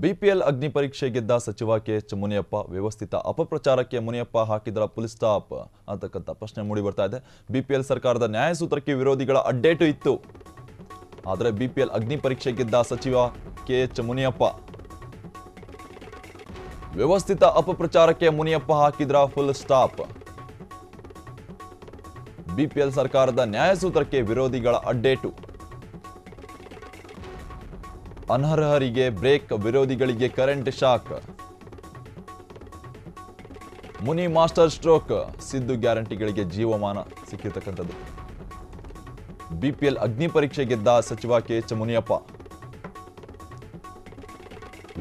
BPL ಅಗ್ನಿ ಪರೀಕ್ಷೆ ಗೆದ್ದ ಸಚಿವ ಕೆಎಚ್ ಮುನಿಯಪ್ಪ ವ್ಯವಸ್ಥಿತ ಅಪಪ್ರಚಾರಕ್ಕೆ ಮುನಿಯಪ್ಪ ಹಾಕಿದರ ಫುಲ್ ಸ್ಟಾಪ್ ಅಂತಕ್ಕಂಥ ಪ್ರಶ್ನೆ ಮೂಡಿ ಬರ್ತಾ ಇದೆ. ಬಿಪಿಎಲ್ ಸರ್ಕಾರದ ನ್ಯಾಯಸೂತ್ರಕ್ಕೆ ವಿರೋಧಿಗಳ ಅಡ್ಡೇಟು ಇತ್ತು. ಆದರೆ ಬಿಪಿಎಲ್ ಅಗ್ನಿ ಪರೀಕ್ಷೆ ಗೆದ್ದ ಸಚಿವ ಕೆಎಚ್ ಮುನಿಯಪ್ಪ ವ್ಯವಸ್ಥಿತ ಅಪಪ್ರಚಾರಕ್ಕೆ ಮುನಿಯಪ್ಪ ಹಾಕಿದ್ರ ಫುಲ್ ಸ್ಟಾಪ್. ಬಿಪಿಎಲ್ ಸರ್ಕಾರದ ನ್ಯಾಯಸೂತ್ರಕ್ಕೆ ವಿರೋಧಿಗಳ ಅಡ್ಡೇಟು. ಅನರ್ಹರಿಗೆ ಬ್ರೇಕ್, ವಿರೋಧಿಗಳಿಗೆ ಕರೆಂಟ್ ಶಾಕ್. ಮುನಿ ಮಾಸ್ಟರ್ ಸ್ಟ್ರೋಕ್, ಸಿದ್ದು ಗ್ಯಾರಂಟಿಗಳಿಗೆ ಜೀವಮಾನ ಸಿಕ್ಕಿರ್ತಕ್ಕಂಥದ್ದು. ಬಿಪಿಎಲ್ ಅಗ್ನಿ ಪರೀಕ್ಷೆ ಗೆದ್ದ ಸಚಿವ ಕೆಎಚ್ ಮುನಿಯಪ್ಪ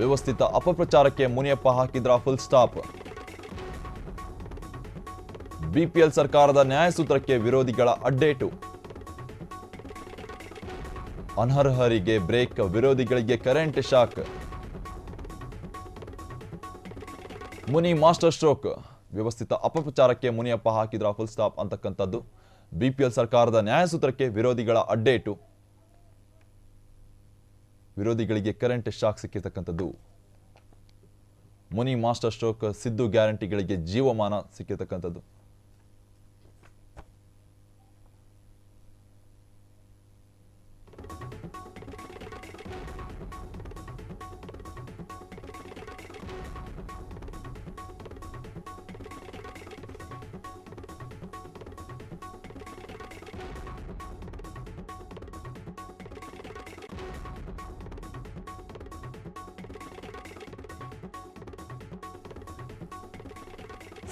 ವ್ಯವಸ್ಥಿತ ಅಪಪ್ರಚಾರಕ್ಕೆ ಮುನಿಯಪ್ಪ ಹಾಕಿದ್ರ ಫುಲ್ ಸ್ಟಾಪ್. ಬಿಪಿಎಲ್ ಸರ್ಕಾರದ ನ್ಯಾಯಸೂತ್ರಕ್ಕೆ ವಿರೋಧಿಗಳ ಅಡ್ಡೇಟು. ಅನರ್ಹರಿಗೆ ಬ್ರೇಕ್, ವಿರೋಧಿಗಳಿಗೆ ಕರೆಂಟ್ ಶಾಕ್. ಮುನಿ ಮಾಸ್ಟರ್ ಸ್ಟ್ರೋಕ್, ವ್ಯವಸ್ಥಿತ ಅಪಪ್ರಚಾರಕ್ಕೆ ಮುನಿಯಪ್ಪ ಹಾಕಿದ್ರ ಫುಲ್ ಸ್ಟಾಪ್ ಅಂತಕ್ಕಂಥದ್ದು. ಬಿಪಿಎಲ್ ಸರ್ಕಾರದ ನ್ಯಾಯಸೂತ್ರಕ್ಕೆ ವಿರೋಧಿಗಳ ಅಡ್ಡೇಟು. ವಿರೋಧಿಗಳಿಗೆ ಕರೆಂಟ್ ಶಾಕ್ ಸಿಕ್ಕಿರ್ತಕ್ಕಂಥದ್ದು. ಮುನಿ ಮಾಸ್ಟರ್ ಸ್ಟ್ರೋಕ್, ಸಿದ್ದು ಗ್ಯಾರಂಟಿಗಳಿಗೆ ಜೀವಮಾನ ಸಿಕ್ಕಿರ್ತಕ್ಕಂಥದ್ದು.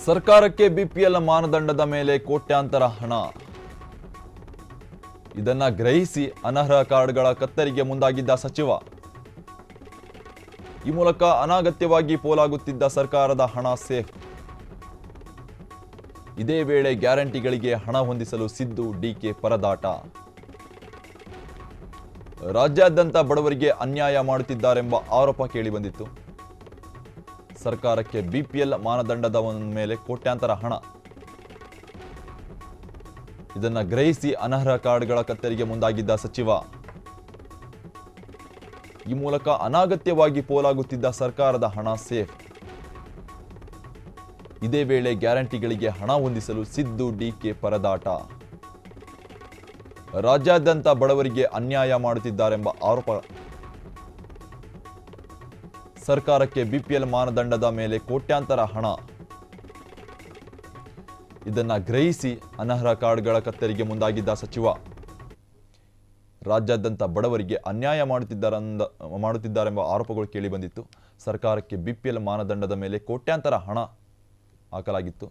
ಸರ್ಕಾರಕ್ಕೆ ಬಿಪಿಎಲ್ ಮಾನದಂಡದ ಮೇಲೆ ಕೋಟ್ಯಾಂತರ ಹಣ. ಇದನ್ನ ಗ್ರಹಿಸಿ ಅನರ್ಹ ಕಾರ್ಡ್ಗಳ ಕತ್ತರಿಗೆ ಮುಂದಾಗಿದ್ದ ಸಚಿವ. ಈ ಮೂಲಕ ಅನಗತ್ಯವಾಗಿ ಪೋಲಾಗುತ್ತಿದ್ದ ಸರ್ಕಾರದ ಹಣ ಸೇಫ್. ಇದೇ ವೇಳೆ ಗ್ಯಾರಂಟಿಗಳಿಗೆ ಹಣ ಹೊಂದಿಸಲು ಸಿದ್ದು ಡಿಕೆ ಪರದಾಟ. ರಾಜ್ಯಾದ್ಯಂತ ಬಡವರಿಗೆ ಅನ್ಯಾಯ ಮಾಡುತ್ತಿದ್ದಾರೆಂಬ ಆರೋಪ ಕೇಳಿಬಂದಿತ್ತು. ಸರ್ಕಾರಕ್ಕೆ ಬಿಪಿಎಲ್ ಮಾನದಂಡದ ಮೇಲೆ ಕೋಟ್ಯಾಂತರ ಹಣ. ಇದನ್ನು ಗ್ರಹಿಸಿ ಅನರ್ಹ ಕಾರ್ಡ್ಗಳ ಕತ್ತರಿಗೆ ಮುಂದಾಗಿದ್ದ ಸಚಿವ. ಈ ಮೂಲಕ ಅನಗತ್ಯವಾಗಿ ಪೋಲಾಗುತ್ತಿದ್ದ ಸರ್ಕಾರದ ಹಣ ಸೇಫ್. ಇದೇ ವೇಳೆ ಗ್ಯಾರಂಟಿಗಳಿಗೆ ಹಣ ಹೊಂದಿಸಲು ಸಿದ್ದು ಡಿಕೆ ಪರದಾಟ. ರಾಜ್ಯಾದ್ಯಂತ ಬಡವರಿಗೆ ಅನ್ಯಾಯ ಮಾಡುತ್ತಿದ್ದಾರೆಂಬ ಆರೋಪ. ಸರ್ಕಾರಕ್ಕೆ ಬಿಪಿಎಲ್ ಮಾನದಂಡದ ಮೇಲೆ ಕೋಟ್ಯಾಂತರ ಹಣ. ಇದನ್ನ ಗ್ರಹಿಸಿ ಅನರ್ಹ ಕಾರ್ಡ್ಗಳ ಕತ್ತರಿಗೆ ಮುಂದಾಗಿದ್ದ ಸಚಿವ. ರಾಜ್ಯಾದ್ಯಂತ ಬಡವರಿಗೆ ಅನ್ಯಾಯ ಮಾಡುತ್ತಿದ್ದಾರೆಂಬ ಆರೋಪಗಳು ಕೇಳಿಬಂದಿತ್ತು. ಸರ್ಕಾರಕ್ಕೆ ಬಿಪಿಎಲ್ ಮಾನದಂಡದ ಮೇಲೆ ಕೋಟ್ಯಾಂತರ ಹಣ ಹಾಕಲಾಗಿತ್ತು.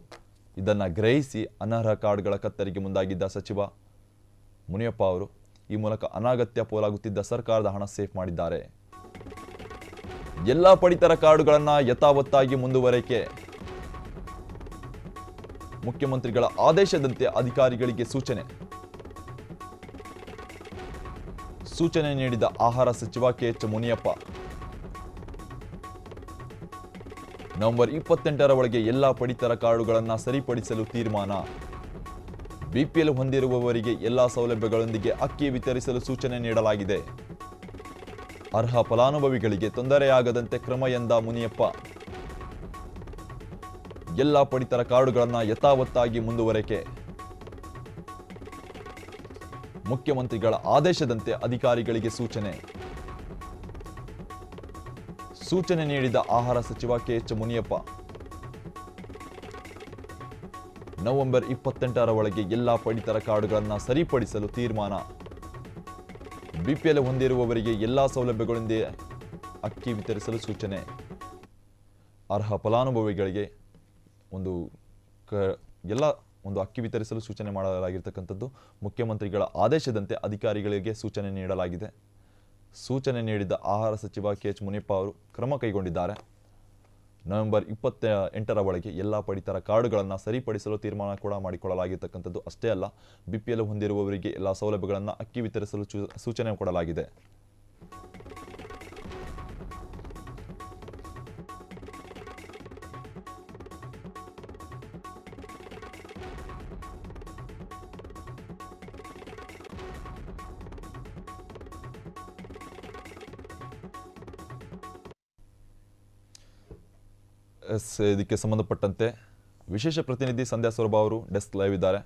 ಇದನ್ನ ಗ್ರಹಿಸಿ ಅನರ್ಹ ಕಾರ್ಡ್ಗಳ ಕತ್ತರಿಗೆ ಮುಂದಾಗಿದ್ದ ಸಚಿವ ಮುನಿಯಪ್ಪ ಅವರು ಈ ಮೂಲಕ ಅನಗತ್ಯ ಪೋಲಾಗುತ್ತಿದ್ದ ಸರ್ಕಾರದ ಹಣ ಸೇಫ್ ಮಾಡಿದ್ದಾರೆ. ಎಲ್ಲ ಪಡಿತರ ಕಾರ್ಡುಗಳನ್ನು ಯಥಾವತ್ತಾಗಿ ಮುಂದುವರಿಕೆ. ಮುಖ್ಯಮಂತ್ರಿಗಳ ಆದೇಶದಂತೆ ಅಧಿಕಾರಿಗಳಿಗೆ ಸೂಚನೆ ನೀಡಿದ ಆಹಾರ ಸಚಿವ ಕೆಎಚ್ ಮುನಿಯಪ್ಪ. ನವೆಂಬರ್ 28ರ ಒಳಗೆ ಎಲ್ಲ ಪಡಿತರ ಕಾರ್ಡುಗಳನ್ನು ಸರಿಪಡಿಸಲು ತೀರ್ಮಾನ. ಬಿಪಿಎಲ್ ಹೊಂದಿರುವವರಿಗೆ ಎಲ್ಲ ಸೌಲಭ್ಯಗಳೊಂದಿಗೆ ಅಕ್ಕಿ ವಿತರಿಸಲು ಸೂಚನೆ ನೀಡಲಾಗಿದೆ. ಅರ್ಹ ಫಲಾನುಭವಿಗಳಿಗೆ ತೊಂದರೆಯಾಗದಂತೆ ಕ್ರಮ ಎಂದ ಮುನಿಯಪ್ಪ. ಎಲ್ಲ ಪಡಿತರ ಕಾರ್ಡುಗಳನ್ನು ಯಥಾವತ್ತಾಗಿ ಮುಂದುವರಿಕೆ. ಮುಖ್ಯಮಂತ್ರಿಗಳ ಆದೇಶದಂತೆ ಅಧಿಕಾರಿಗಳಿಗೆ ಸೂಚನೆ ನೀಡಿದ ಆಹಾರ ಸಚಿವ ಕೆಎಚ್ ಮುನಿಯಪ್ಪ. ನವೆಂಬರ್ 28ರ ಒಳಗೆ ಎಲ್ಲ ಪಡಿತರ ಕಾರ್ಡುಗಳನ್ನು ಸರಿಪಡಿಸಲು ತೀರ್ಮಾನ. ಬಿಪಿಎಲ್ ಹೊಂದಿರುವವರಿಗೆ ಎಲ್ಲ ಸೌಲಭ್ಯಗಳೊಂದಿಗೆ ಅಕ್ಕಿ ವಿತರಿಸಲು ಸೂಚನೆ. ಅರ್ಹ ಫಲಾನುಭವಿಗಳಿಗೆ ಎಲ್ಲ ಅಕ್ಕಿ ವಿತರಿಸಲು ಸೂಚನೆ ಮಾಡಲಾಗಿರ್ತಕ್ಕಂಥದ್ದು. ಮುಖ್ಯಮಂತ್ರಿಗಳ ಆದೇಶದಂತೆ ಅಧಿಕಾರಿಗಳಿಗೆ ಸೂಚನೆ ನೀಡಲಾಗಿದೆ. ಸೂಚನೆ ನೀಡಿದ ಆಹಾರ ಸಚಿವ ಕೆಎಚ್ ಮುನಿಯಪ್ಪ ಅವರು ಕ್ರಮ ಕೈಗೊಂಡಿದ್ದಾರೆ. ನವೆಂಬರ್ 28ರ ಒಳಗೆ ಎಲ್ಲ ಪಡಿತರ ಕಾರ್ಡುಗಳನ್ನು ಸರಿಪಡಿಸಲು ತೀರ್ಮಾನ ಕೂಡ ಮಾಡಿಕೊಳ್ಳಲಾಗಿರ್ತಕ್ಕಂಥದ್ದು. ಅಷ್ಟೇ ಅಲ್ಲ, ಬಿಪಿಎಲ್ ಹೊಂದಿರುವವರಿಗೆ ಎಲ್ಲ ಸೌಲಭ್ಯಗಳನ್ನು ಅಕ್ಕಿ ವಿತರಿಸಲು ಸೂಚನೆ ಕೊಡಲಾಗಿದೆ. ಇದಕ್ಕೆ ಸಂಬಂಧಪಟ್ಟಂತೆ ವಿಶೇಷ ಪ್ರತಿನಿಧಿ ಸಂಧ್ಯಾ ಸೌರಭ ಅವರು ಡೆಸ್ಕ್ ಲೈವ್ ಇದ್ದಾರೆ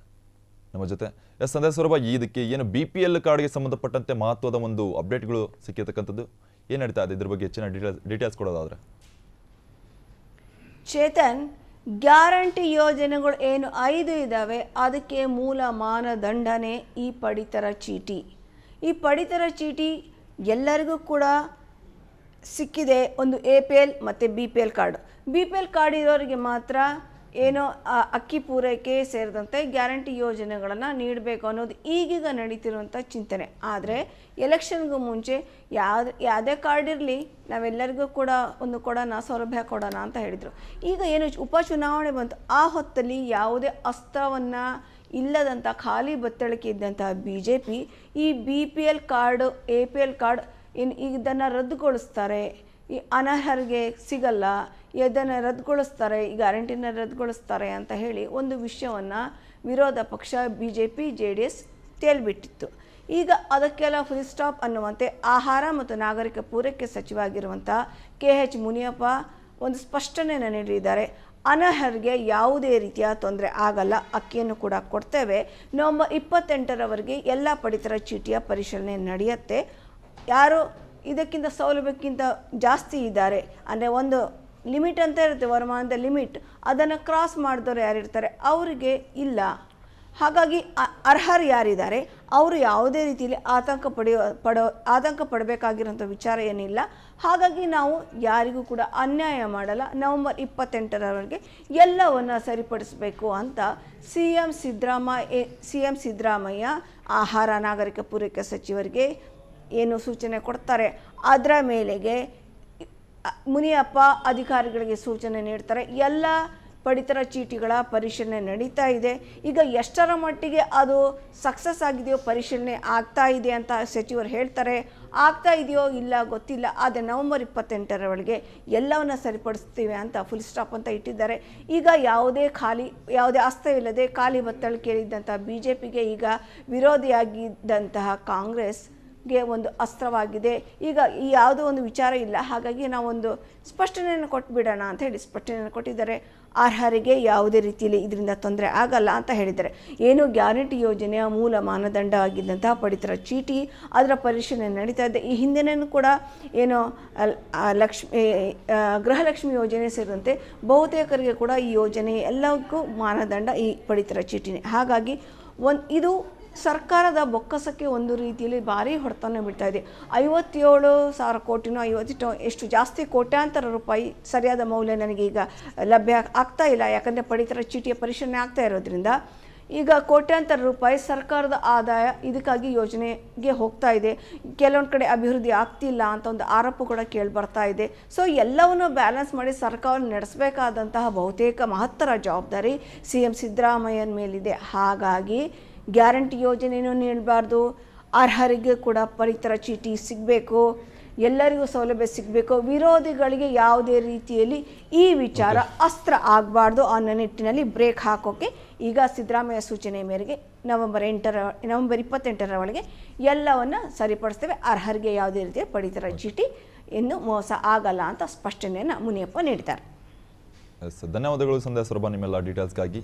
ನಮ್ಮ ಜೊತೆ. ಸಂಧ್ಯಾ ಸೌರಭ, ಇದಕ್ಕೆ ಏನು BPL ಕಾರ್ಡ್ಗೆ ಸಂಬಂಧಪಟ್ಟಂತೆ ಮಹತ್ವದ ಒಂದು ಅಪ್ಡೇಟ್ಗಳು ಸಿಕ್ಕಿರ್ತಕ್ಕಂಥದ್ದು ಏನು ನಡೀತಾ ಇದೆ, ಇದ್ರ ಬಗ್ಗೆ ಹೆಚ್ಚಿನ ಡೀಟೇಲ್ಸ್ ಕೊಡೋದಾದ್ರೆ? ಚೇತನ್, ಗ್ಯಾರಂಟಿ ಯೋಜನೆಗಳು ಏನು 5 ಇದ್ದಾವೆ, ಅದಕ್ಕೆ ಮೂಲ ಮಾನದಂಡನೆ ಈ ಪಡಿತರ ಚೀಟಿ. ಈ ಪಡಿತರ ಚೀಟಿ ಎಲ್ಲರಿಗೂ ಕೂಡ ಸಿಕ್ಕಿದೆ. ಒಂದು APL ಮತ್ತು BPL ಕಾರ್ಡ್. BPL ಕಾರ್ಡ್ ಇರೋರಿಗೆ ಮಾತ್ರ ಏನೋ ಅಕ್ಕಿ ಪೂರೈಕೆ ಸೇರಿದಂತೆ ಗ್ಯಾರಂಟಿ ಯೋಜನೆಗಳನ್ನು ನೀಡಬೇಕು ಅನ್ನೋದು ಈಗೀಗ ನಡೀತಿರುವಂಥ ಚಿಂತನೆ. ಆದರೆ ಎಲೆಕ್ಷನ್ಗೂ ಮುಂಚೆ ಯಾವುದೇ ಕಾರ್ಡ್ ಇರಲಿ, ನಾವೆಲ್ಲರಿಗೂ ಕೂಡ ಒಂದು ಕೊಡೋಣ, ಸೌಲಭ್ಯ ಕೊಡೋಣ ಅಂತ ಹೇಳಿದರು. ಈಗ ಏನು ಉಪಚುನಾವಣೆ ಬಂತು, ಆ ಹೊತ್ತಲ್ಲಿ ಯಾವುದೇ ಅಸ್ತ್ರವನ್ನು ಇಲ್ಲದಂಥ ಖಾಲಿ ಬತ್ತಳಿಕೆ ಇದ್ದಂಥ BJP ಈ BPL ಕಾರ್ಡು, APL ಕಾರ್ಡ್ ಇದನ್ನು ರದ್ದುಗೊಳಿಸ್ತಾರೆ, ಈ ಅನರ್ಹರಿಗೆ ಸಿಗಲ್ಲ, ಇದನ್ನು ರದ್ದುಗೊಳಿಸ್ತಾರೆ, ಈ ಗ್ಯಾರಂಟಿನ ರದ್ದುಗೊಳಿಸ್ತಾರೆ ಅಂತ ಹೇಳಿ ಒಂದು ವಿಷಯವನ್ನು ವಿರೋಧ ಪಕ್ಷ BJP JDS ತೇಲ್ಬಿಟ್ಟಿತ್ತು. ಈಗ ಅದಕ್ಕೆಲ್ಲ ಫುಲ್ ಸ್ಟಾಪ್ ಅನ್ನುವಂತೆ ಆಹಾರ ಮತ್ತು ನಾಗರಿಕ ಪೂರೈಕೆ ಸಚಿವರಾಗಿರುವಂಥ KH ಮುನಿಯಪ್ಪ ಒಂದು ಸ್ಪಷ್ಟನೆಯನ್ನು ನೀಡಿದ್ದಾರೆ. ಅನರ್ಹರಿಗೆ ಯಾವುದೇ ರೀತಿಯ ತೊಂದರೆ ಆಗಲ್ಲ, ಅಕ್ಕಿಯನ್ನು ಕೂಡ ಕೊಡ್ತೇವೆ. ನವೆಂಬರ್ 28ರವರೆಗೆ ಎಲ್ಲ ಪಡಿತರ ಚೀಟಿಯ ಪರಿಶೀಲನೆ ನಡೆಯುತ್ತೆ. ಯಾರು ಇದಕ್ಕಿಂತ ಸೌಲಭ್ಯಕ್ಕಿಂತ ಜಾಸ್ತಿ ಇದ್ದಾರೆ, ಅಂದರೆ ಒಂದು ಲಿಮಿಟ್ ಅಂತ ಇರುತ್ತೆ, ವರಮಾನದ ಲಿಮಿಟ್, ಅದನ್ನು ಕ್ರಾಸ್ ಮಾಡಿದವರು ಯಾರಿರ್ತಾರೆ ಅವರಿಗೆ ಇಲ್ಲ. ಹಾಗಾಗಿ ಅರ್ಹರು ಯಾರಿದ್ದಾರೆ ಅವರು ಯಾವುದೇ ರೀತಿಯಲ್ಲಿ ಆತಂಕ ಪಡಬೇಕಾಗಿರೋಂಥ ವಿಚಾರ ಏನಿಲ್ಲ. ಹಾಗಾಗಿ ನಾವು ಯಾರಿಗೂ ಕೂಡ ಅನ್ಯಾಯ ಮಾಡಲ್ಲ. ನವೆಂಬರ್ 28ರವರೆಗೆ ಎಲ್ಲವನ್ನು ಸರಿಪಡಿಸಬೇಕು ಅಂತ CM ಸಿದ್ದರಾಮಯ್ಯ ಆಹಾರ ನಾಗರಿಕ ಪೂರೈಕೆ ಸಚಿವರಿಗೆ ಏನು ಸೂಚನೆ ಕೊಡ್ತಾರೆ, ಅದರ ಮೇಲೆಗೆ ಮುನಿಯಪ್ಪ ಅಧಿಕಾರಿಗಳಿಗೆ ಸೂಚನೆ ನೀಡ್ತಾರೆ. ಎಲ್ಲ ಪಡಿತರ ಚೀಟಿಗಳ ಪರಿಶೀಲನೆ ನಡೀತಾ ಇದೆ. ಈಗ ಎಷ್ಟರ ಮಟ್ಟಿಗೆ ಅದು ಸಕ್ಸಸ್ ಆಗಿದೆಯೋ, ಪರಿಶೀಲನೆ ಆಗ್ತಾ ಇದೆ ಅಂತ ಸಚಿವರು ಹೇಳ್ತಾರೆ. ಆಗ್ತಾ ಇದೆಯೋ ಇಲ್ಲ ಗೊತ್ತಿಲ್ಲ, ಆದರೆ ನವೆಂಬರ್ 28ರವರೆಗೆ ಎಲ್ಲವನ್ನ ಸರಿಪಡಿಸ್ತೀವಿ ಅಂತ ಫುಲ್ ಸ್ಟಾಪ್ ಅಂತ ಇಟ್ಟಿದ್ದಾರೆ. ಈಗ ಯಾವುದೇ ಅಸ್ತವಿಲ್ಲದೆ ಖಾಲಿ ಬತ್ತಳಿಕೆಯಲ್ಲಿದ್ದಂಥ BJPಗೆ ಈಗ ವಿರೋಧಿಯಾಗಿದ್ದಂತಹ ಕಾಂಗ್ರೆಸ್ಗೆ ಒಂದು ಅಸ್ತ್ರವಾಗಿದೆ. ಈಗ ಯಾವುದೋ ಒಂದು ವಿಚಾರ ಇಲ್ಲ, ಹಾಗಾಗಿ ನಾವೊಂದು ಸ್ಪಷ್ಟನೆಯನ್ನು ಕೊಟ್ಬಿಡೋಣ ಅಂತ ಹೇಳಿ ಸ್ಪಷ್ಟನೆಯನ್ನು ಕೊಟ್ಟಿದ್ದಾರೆ. ಅರ್ಹರಿಗೆ ಯಾವುದೇ ರೀತಿಯಲ್ಲಿ ಇದರಿಂದ ತೊಂದರೆ ಆಗಲ್ಲ ಅಂತ ಹೇಳಿದ್ದಾರೆ. ಏನು ಗ್ಯಾರಂಟಿ ಯೋಜನೆಯ ಮೂಲ ಮಾನದಂಡ ಆಗಿದ್ದಂತಹ ಪಡಿತರ ಚೀಟಿ, ಅದರ ಪರಿಶೀಲನೆ ನಡೀತಾ ಇದೆ. ಈ ಹಿಂದೆನೂ ಕೂಡ ಏನು ಗೃಹಲಕ್ಷ್ಮಿ ಯೋಜನೆ ಸೇರಿದಂತೆ ಬಹುತೇಕರಿಗೆ ಕೂಡ ಈ ಯೋಜನೆ ಎಲ್ಲಕ್ಕೂ ಮಾನದಂಡ ಈ ಪಡಿತರ ಚೀಟಿನೇ. ಹಾಗಾಗಿ ಇದು ಸರ್ಕಾರದ ಬೊಕ್ಕಸಕ್ಕೆ ಒಂದು ರೀತಿಯಲ್ಲಿ ಭಾರಿ ಹೊಡೆತನ ಬೀಳ್ತಾ ಇದೆ. 57,000 ಕೋಟಿನೋ 58 ಎಷ್ಟು ಜಾಸ್ತಿ ಕೋಟ್ಯಾಂತರ ರೂಪಾಯಿ ಸರಿಯಾದ ಮೌಲ್ಯ ನನಗೆ ಈಗ ಲಭ್ಯ ಆಗ್ತಾ ಇಲ್ಲ. ಯಾಕಂದರೆ ಪಡಿತರ ಚೀಟಿಯ ಪರಿಶೀಲನೆ ಆಗ್ತಾ ಇರೋದ್ರಿಂದ ಈಗ ಕೋಟ್ಯಾಂತರ ರೂಪಾಯಿ ಸರ್ಕಾರದ ಆದಾಯ ಇದಕ್ಕಾಗಿ ಯೋಜನೆಗೆ ಹೋಗ್ತಾ ಇದೆ. ಕೆಲವೊಂದು ಕಡೆ ಅಭಿವೃದ್ಧಿ ಆಗ್ತಿಲ್ಲ ಅಂತ ಒಂದು ಆರೋಪ ಕೂಡ ಕೇಳಿಬರ್ತಾ ಇದೆ. ಸೊ ಎಲ್ಲವನ್ನು ಬ್ಯಾಲೆನ್ಸ್ ಮಾಡಿ ಸರ್ಕಾರವನ್ನು ನಡೆಸಬೇಕಾದಂತಹ ಬಹುತೇಕ ಮಹತ್ತರ ಜವಾಬ್ದಾರಿ CM ಸಿದ್ದರಾಮಯ್ಯನ ಮೇಲಿದೆ. ಹಾಗಾಗಿ ಗ್ಯಾರಂಟಿ ಯೋಜನೆಯೂ ನೀಡಬಾರ್ದು, ಅರ್ಹರಿಗೆ ಕೂಡ ಪಡಿತರ ಚೀಟಿ ಸಿಗಬೇಕು, ಎಲ್ಲರಿಗೂ ಸೌಲಭ್ಯ ಸಿಗಬೇಕು, ವಿರೋಧಿಗಳಿಗೆ ಯಾವುದೇ ರೀತಿಯಲ್ಲಿ ಈ ವಿಚಾರ ಅಸ್ತ್ರ ಆಗಬಾರ್ದು ಅನ್ನೋ ನಿಟ್ಟಿನಲ್ಲಿ ಬ್ರೇಕ್ ಹಾಕೋಕ್ಕೆ ಈಗ ಸಿದ್ದರಾಮಯ್ಯ ಸೂಚನೆ ಮೇರೆಗೆ ನವೆಂಬರ್ 28ರವರೆಗೆ ಎಲ್ಲವನ್ನು ಸರಿಪಡಿಸ್ತೇವೆ. ಅರ್ಹರಿಗೆ ಯಾವುದೇ ರೀತಿಯ ಪಡಿತರ ಚೀಟಿ ಇನ್ನು ಮೋಸ ಆಗಲ್ಲ ಅಂತ ಸ್ಪಷ್ಟನೆಯನ್ನು ಮುನಿಯಪ್ಪ ನೀಡಿದ್ದಾರೆ. ಧನ್ಯವಾದಗಳು ಸಂಧ್ಯಾ ಸೌರಭ ನಿಮ್ಮೆಲ್ಲ ಡೀಟೇಲ್ಸ್ಗಾಗಿ.